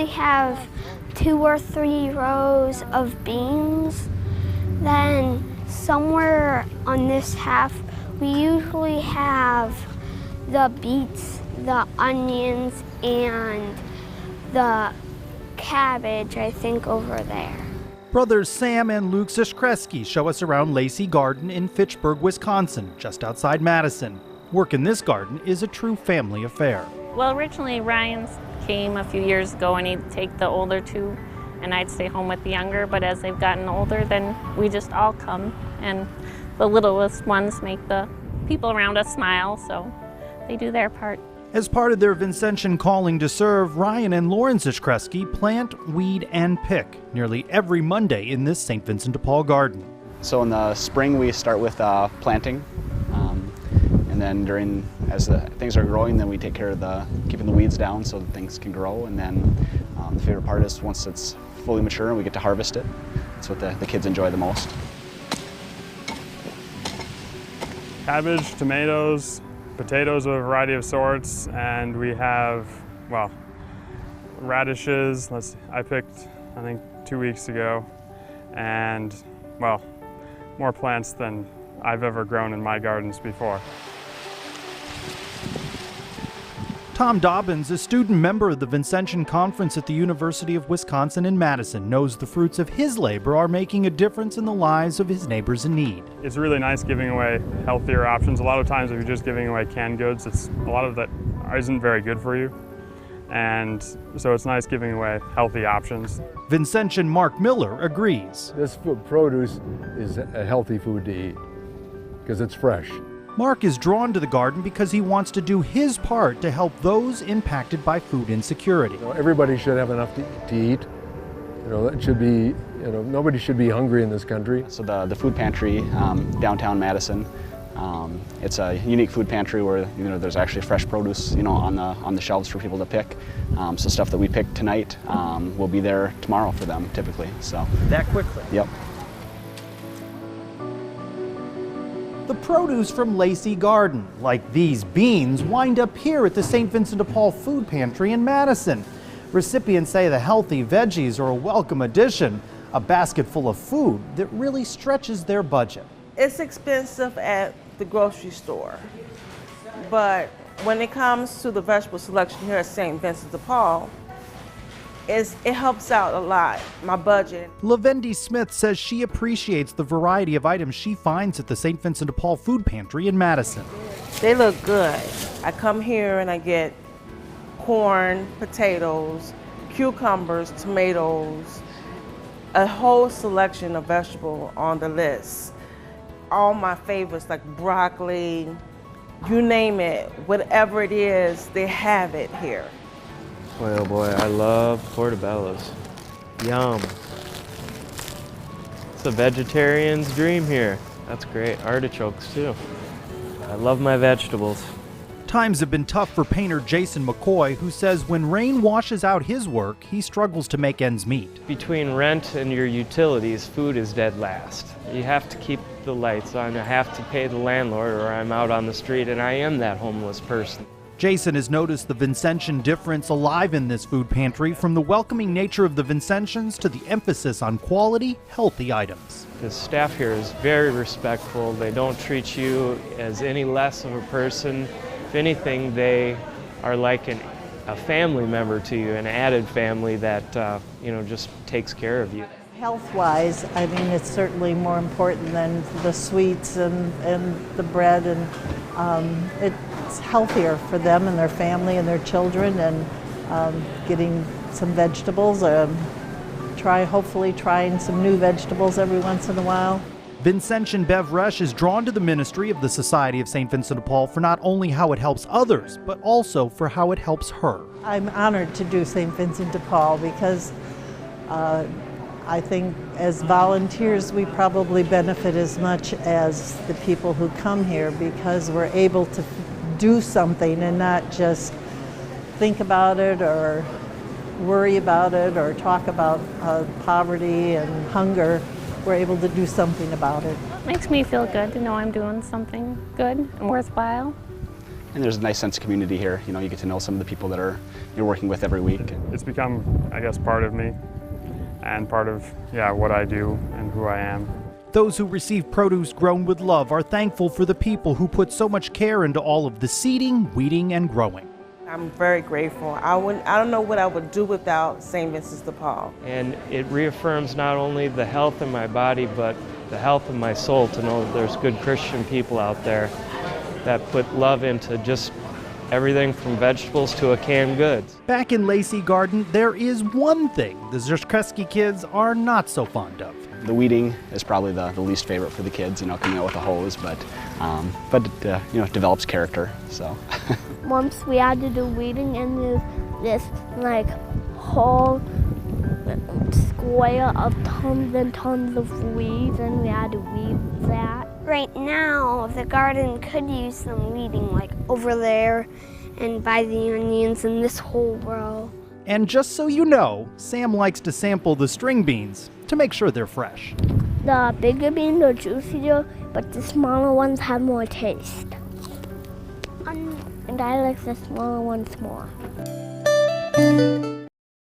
have 2 or 3 rows of beans. Then somewhere on this half, we usually have the beets, the onions, and the cabbage, I think, over there. Brothers Sam and Luke Ziskreski show us around Lacy Garden in Fitchburg, Wisconsin, just outside Madison. Work in this garden is a true family affair. Well, originally Ryan's came a few years ago and he'd take the older two and I'd stay home with the younger, but as they've gotten older, then we just all come, and the littlest ones make the people around us smile, so they do their part. As part of their Vincentian calling to serve, Ryan and Lauren Ziskreski plant, weed, and pick nearly every Monday in this St. Vincent de Paul garden. So in the spring we start with planting, and then as things are growing, then we take care of keeping the weeds down so that things can grow. And then the favorite part is once it's fully mature and we get to harvest it. That's what the kids enjoy the most. Cabbage, tomatoes, potatoes of a variety of sorts, and we have, well, radishes. I picked, I think, 2 weeks ago, and, well, more plants than I've ever grown in my gardens before. Tom Dobbins, a student member of the Vincentian Conference at the University of Wisconsin in Madison, knows the fruits of his labor are making a difference in the lives of his neighbors in need. It's really nice giving away healthier options. A lot of times if you're just giving away canned goods, a lot of that isn't very good for you. And so it's nice giving away healthy options. Vincentian Mark Miller agrees. This produce is a healthy food to eat because it's fresh. Mark is drawn to the garden because he wants to do his part to help those impacted by food insecurity. Everybody should have enough to eat. That should be, nobody should be hungry in this country. So the food pantry downtown Madison, it's a unique food pantry where there's actually fresh produce on the shelves for people to pick. So stuff that we pick tonight will be there tomorrow for them typically. So that quickly? Yep. The produce from Lacy Garden, like these beans, wind up here at the St. Vincent de Paul Food Pantry in Madison. Recipients say the healthy veggies are a welcome addition, a basket full of food that really stretches their budget. It's expensive at the grocery store, but when it comes to the vegetable selection here at St. Vincent de Paul, it helps out a lot, my budget. Lavendi Smith says she appreciates the variety of items she finds at the St. Vincent de Paul Food Pantry in Madison. They look good. I come here and I get corn, potatoes, cucumbers, tomatoes, a whole selection of vegetables on the list. All my favorites like broccoli, you name it, whatever it is, they have it here. Boy, oh boy, I love portobellos. Yum. It's a vegetarian's dream here. That's great. Artichokes too. I love my vegetables. Times have been tough for painter Jason McCoy, who says when rain washes out his work, he struggles to make ends meet. Between rent and your utilities, food is dead last. You have to keep the lights on. I have to pay the landlord or I'm out on the street, and I am that homeless person. Jason has noticed the Vincentian difference alive in this food pantry, from the welcoming nature of the Vincentians to the emphasis on quality, healthy items. The staff here is very respectful. They don't treat you as any less of a person. If anything, they are like a family member to you, an added family that just takes care of you. Health-wise, I mean, it's certainly more important than the sweets and the bread, and it's healthier for them and their family and their children, and getting some vegetables, hopefully trying some new vegetables every once in a while. Vincentian Bev Resch is drawn to the ministry of the Society of St. Vincent de Paul for not only how it helps others, but also for how it helps her. I'm honored to do St. Vincent de Paul because I think as volunteers we probably benefit as much as the people who come here, because we're able to do something and not just think about it or worry about it or talk about poverty and hunger. We're able to do something about it. It makes me feel good to know I'm doing something good and worthwhile. and there's a nice sense of community here. You know, you get to know some of the people that you're working with every week. It's become, I guess, part of me and part of, what I do and who I am. Those who receive produce grown with love are thankful for the people who put so much care into all of the seeding, weeding, and growing. I'm very grateful. I don't know what I would do without St. Vincent de Paul. And it reaffirms not only the health in my body, but the health of my soul to know that there's good Christian people out there that put love into just everything from vegetables to a canned goods. Back in Lacy Garden, there is one thing the Zerskreski kids are not so fond of. The weeding is probably the least favorite for the kids, coming out with a hose, but it develops character, so. Once we had to do weeding in this like whole square of tons and tons of weeds, and we had to weed that. Right now, the garden could use some weeding, like over there and by the onions in this whole row. And just so you know, Sam likes to sample the string beans to make sure they're fresh. The bigger beans are juicier, but the smaller ones have more taste. And I like the smaller ones more.